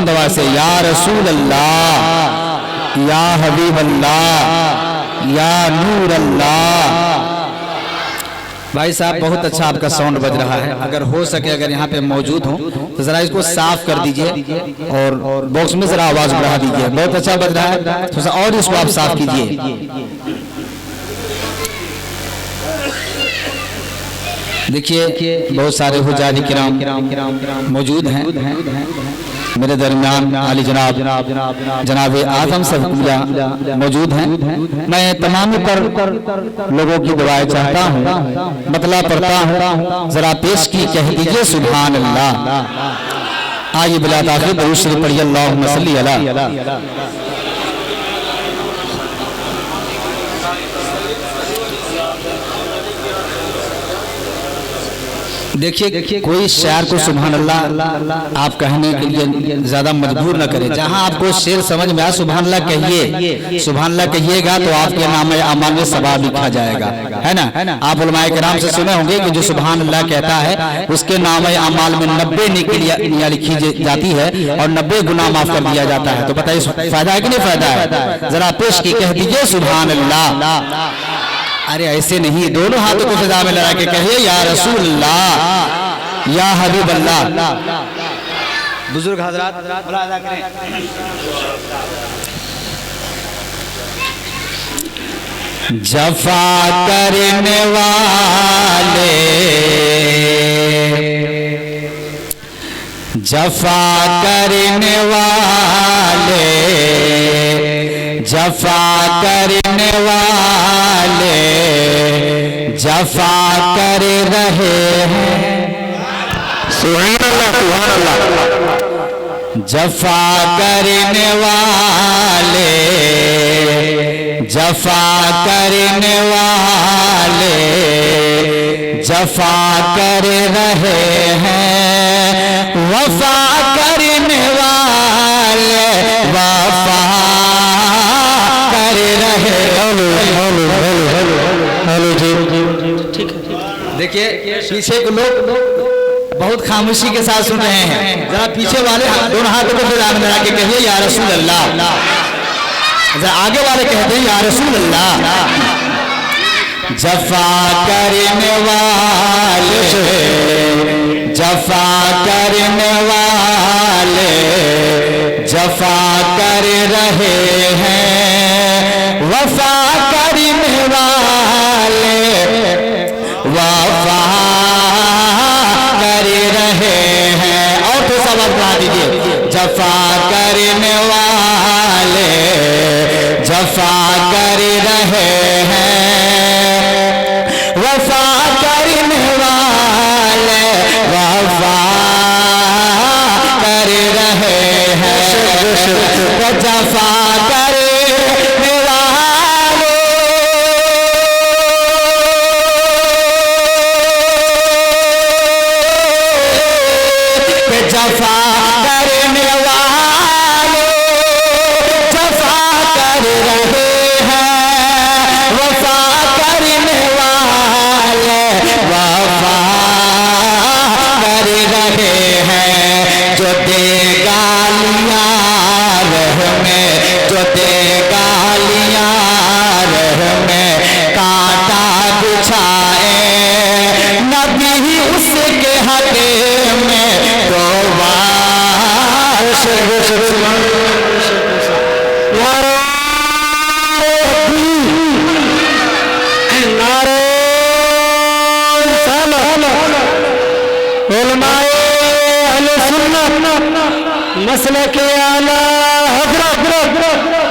बुलंद आवाज से या रसूल अल्लाह, या हबीब अल्लाह, या नूर अल्लाह। भाई साहब बहुत अच्छा आपका साउंड बज रहा है, अगर हो सके अगर यहाँ पे मौजूद हो तो जरा इसको साफ कर दीजिए और बॉक्स में जरा आवाज बढ़ा दीजिए। बहुत अच्छा बज रहा है, थोड़ा और इसको आप साफ कीजिए। देखिए बहुत सारे हुजारी किराम मौजूद हैं मेरे दरमियान। आली जनाब आजम सफकुल्ला मौजूद हैं। मैं तमाम पर लोगों की दुआएं चाहता हूँ, मतलब पढ़ता हूँ, जरा पेश की कह दीजिए सुभान अल्लाह। आइए बिला ताखिर दरूद शरीफ पढ़िए, अल्लाहुम्मा सल्ली अला। देखिए कोई शायर को सुभान अल्लाह आप कहने के लिए ज्यादा मजबूर न करें। जहां आपको शेर समझ में आए सुभान अल्लाह कहिए, सुभान अल्लाह कहिएगा तो आपके नाम अमाल में सवाब लिखा जाएगा, है ना। आप उलमाए किराम से सुने होंगे कि जो सुभान अल्लाह कहता है उसके नाम अमाल में 90 नेकियां लिखी जाती है और 90 गुनाह माफ कर दिया जाता है। तो बताइए फायदा है कि नहीं फायदा है? जरा पेश की कह दीजिए सुभान अल्लाह। अरे ऐसे नहीं, दोनों हाथों को फिजा में लगा के कहिए या रसूल अल्लाह, या हबीब अल्लाह। बुजुर्ग हजरात अदा करें। जफा करने वाले, जफा करने वाले, जफा करने वाले जफा कर रहे हैं। सुभान अल्लाह, सुभान अल्लाह। जफा करने वाले, जफा करने वाले जफा कर रहे हैं। वफा करने वाले वफा कर रहे। हेलो जी, ठीक है। देखिए पीछे के लोग बहुत खामोशी के साथ सुन रहे हैं। जरा पीछे वाले दोनों हाथों को फिजा में लगा के कहिए या रसूल अल्लाह। जरा आगे वाले कहते हैं या रसूल अल्लाह। जफा करने वाले, जफा करने वाले जफा कर रहे हैं। वफा करने वाले वफा कर रहे हैं। और तो सब आप बढ़ा दीजिए। जफा करने वाले जफा कर रहे हैं। वफा करने वाले वफा कर रहे हैं। जफा करने वाले जफा करने वाले जफा कर रहे हैं। वफा करने वाले वफा कर रहे हैं। जो दे गालियां रह में, जो दे गालियां रह में कांटा बिछाए, नबी उसके हटे में तो मसले के आला हजरत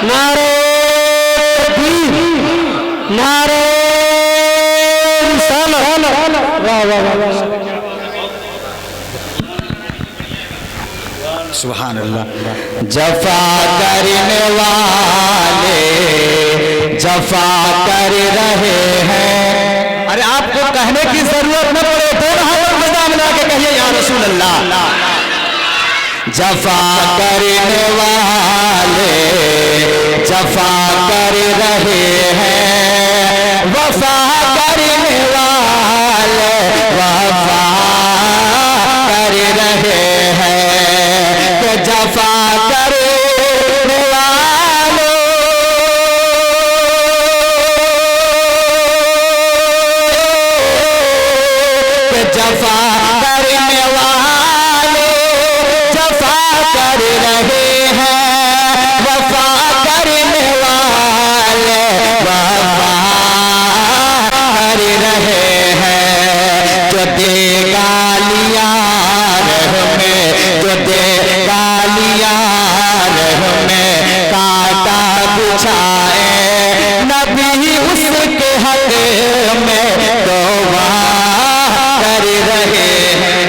नारे नारे सुभान अल्लाह। जफा करने वाले जफा कर रहे हैं। अरे आपको कहने की जरूरत न पड़े, दोनों हाथ में मिला के कहिए या रसूल अल्लाह। जफा करने वाले जफा कर रहे हैं। वफा करने वाले वफा कर रहे हैं। जफा रहे हैं वफा करने वाले, वफा कर रहे हैं। जो देगा लिया में, जो देगा लिया में कांटा बिछाए नबी उसके हक में तौबा कर रहे हैं।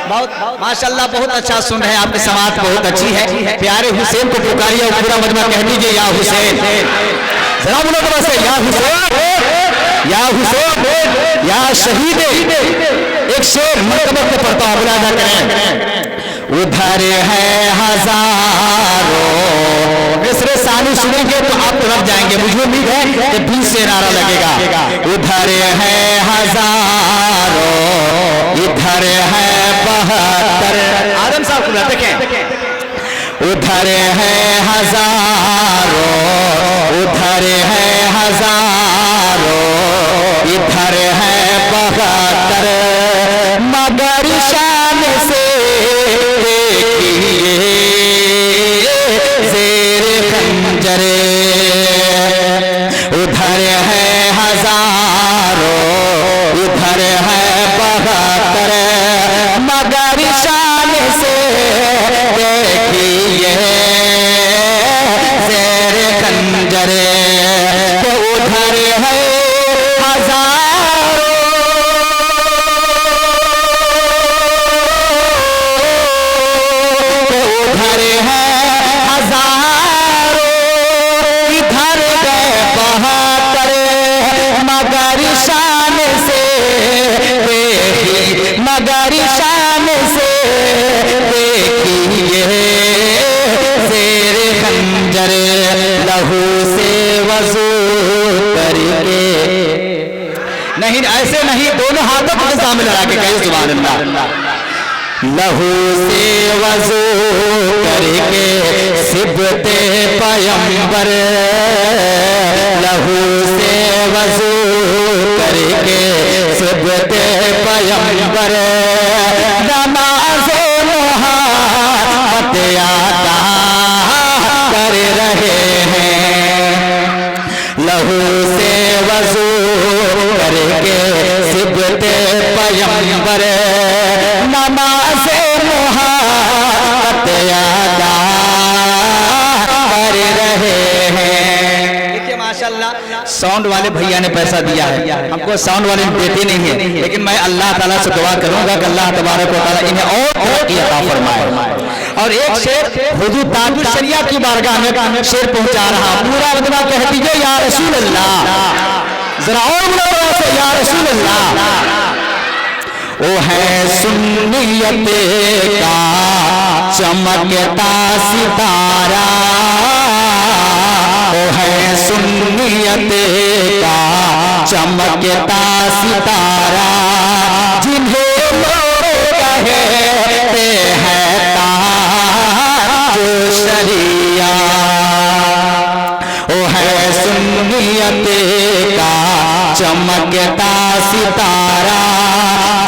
बहुत माशाल्लाह, बहुत अच्छा सुन रहे हैं, आपकी समात बहुत अच्छी है। प्यारे हुसैन को पुकारिए और पूरा मजमा कह दीजिए या हुसैन, जरा बोलो तो बस, या हुसैन, या हुसैन, या शहीद। एक शेर मरतबत पे पढ़ता हूं, बुलादा करें। उधर है हजारों, मिसरे सानी सुनेंगे तो आप तो रख जाएंगे, मुझे उम्मीद है कि 20 से नारा लगेगा। उधर है हजारों, इधर है 72, आदम साहब को देखें। उधर है हजारों, उधर है हजारों, इधर है 72, मगर शान से देखिए ज़ेर खंजर। उधर है हजारों, इधर है 72, मगर शान से देखिए ज़ेर खंजर। तो उधर है हजारों, तो उधर है हजारों, इधर गए 72, मगर शान से देखी, मगर शान से देखिए ज़ेर खंजर। लहू से वज़ू करके, नहीं ऐसे नहीं, दोनों हाथों को सामने लगा के कहिए सुभान अल्लाह। लहू से वज़ू करके सिबते पैगंबर, लहू से वज़ू करके सिबते पैगंबर, नमाज़े मुहाबत अता कर रहे हैं। लहू से वज़ू करके सिबते पैगंबर, नमाज़े मुहाबत अता कर रहे हैं। देखिए माशाल्लाह, साउंड वाले भैया ने पैसा दिया है, हमको साउंड वाले देते नहीं है, लेकिन मैं अल्लाह ताला से दुआ करूंगा कि अल्लाह तबारक व तआला इन्हें और तरक्की अता फरमाए। और एक शेर हुजूर ताजुल शरिया की बारगाह में शेर पहुंचा रहा, पूरा मजमा कह दीजिए या रसूल अल्लाह, जरा और बोलो से या रसूल अल्लाह। ओ है सुन्नियत का चमकता सितारा, ओ है सुन्नियत का चमकता सितारा, जिन्हें लोग कहते हैं ताज शरिया। ओ है सुन्नियत का चमकता सितारा,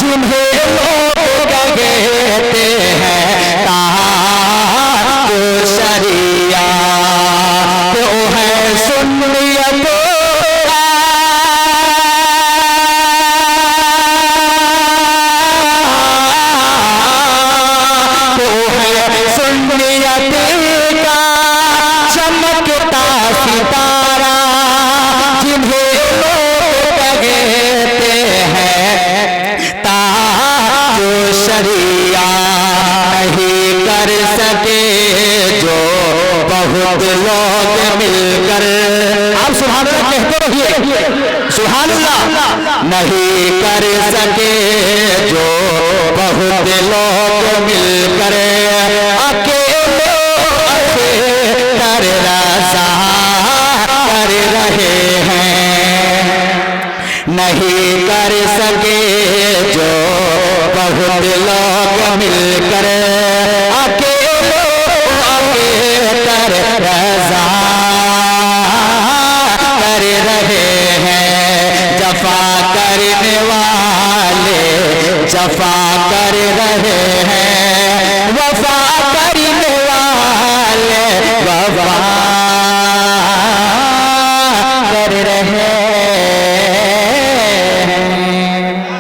जिन्हें लोग कहते हैं ताज शरिया। तो है सुन्नियत का, तो है सुन्नियत का चमकता सितारा, जिन्हें लोग कहते हैं ताज शरिया। नहीं कर सके जो बहुत लोग मिलकर, आप सुभान अल्लाह कहते रहिए, सुभान अल्लाह। नहीं कर सके जो बहुत लोग मिलकर, अकेले कर रज़ा कर रहे हैं। नहीं कर सके जो बहुत लोग मिलकर, अकेले कर रज़ा कर रहे हैं। जफा करने वाले जफा